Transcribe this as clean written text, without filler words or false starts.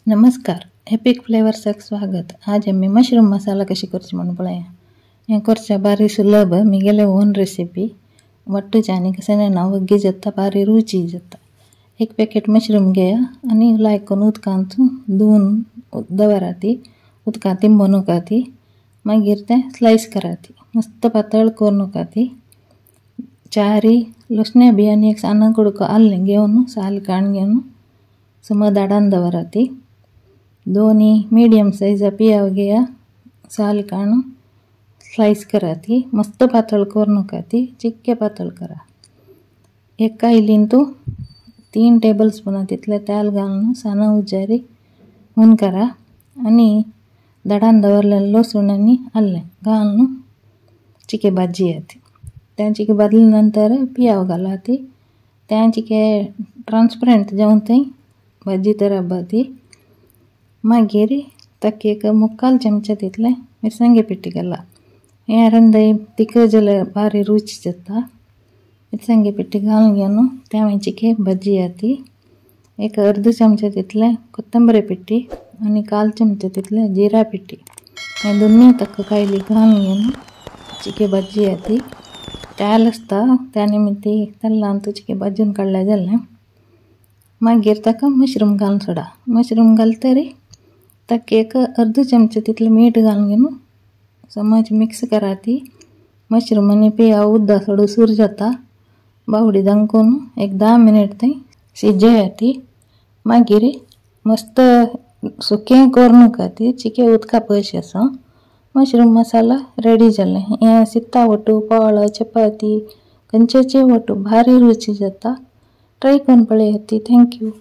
नमस्कार, एपिक फ्लेवर्साक स्वागत। आज आम्ही मशरूम मसाला कशी करची म्हणून पळया। हें करच्या बारी सुलभ मिगेले ओन रेसिपी वट्टूचे आनी कशें ना वग्गी जाता बारी रुची जाता। एक पॅकेट मशरूम घेया आनी लायकोन उदकांत धुवन दवराती, उदकां तिंबून उकाती, मागीर तें स्लायस कराती, मस्त पातळ करून उकाती। चारी लसण्या बी आनी एक सान्न कुडको आल्लें घेवन साल काण घेवन समज दाडान दवराती। दोनी मीडियम साइज पियाव घेया, साल काण स्लाइस कराती, मस्त पातळ करून उकाती, चिक्के पातळ करा। एक कायलीन तू 3 टेबलस्पून तितले तेल घालून साना उज्जारी हुन करा आनी दाडान दवरलेले लसूण आनी आल्लें घालून चिके भाजी येती। त्या चिके भाजले नंतर पियाव घालाती, त्या चिके ट्रांसपरेंट जावन थंय भाजी तर बाती। मागीर ताका एक 3/4 चमचे तितले मिरसांगे पिठी घाला। हें रंदय तिखट जाल्यार बारी रुची जाता। मिरसांगे पिठी घालून घेवन त्या चिके भाजी येती। एक अर्ध चमचे तितले कोथंबरी पिठी आनी 1/4 चमचे तितले जिरा पिठी हें दोन्ही ताका कायली घालून घेवन चिके भाजी येती। तेल आसता त्या निमित्ती तेलान चिके भाजून काडलें जालें। मागीर ताका मशरूम घालून सोडा। मशरूम घालतरी ताका एक अर्ध चमचे तितले मीठ घालून घेवन समज मिक्स कराती। मशरूम आनी पियाव उद्दा सोडू सूर जाता, बावडी दांकून एक 10 मिनिट थंय शिजयाती। मागीर मस्त सुकें करून उकाती, चिके उदका पयशे आसा। मशरूम मसाला रेडी जालें। हें सिता वटू पोळो चपाती खंयचेचे वटू भारी रुची जाता। ट्राय करून पळयाती। थँक्यू।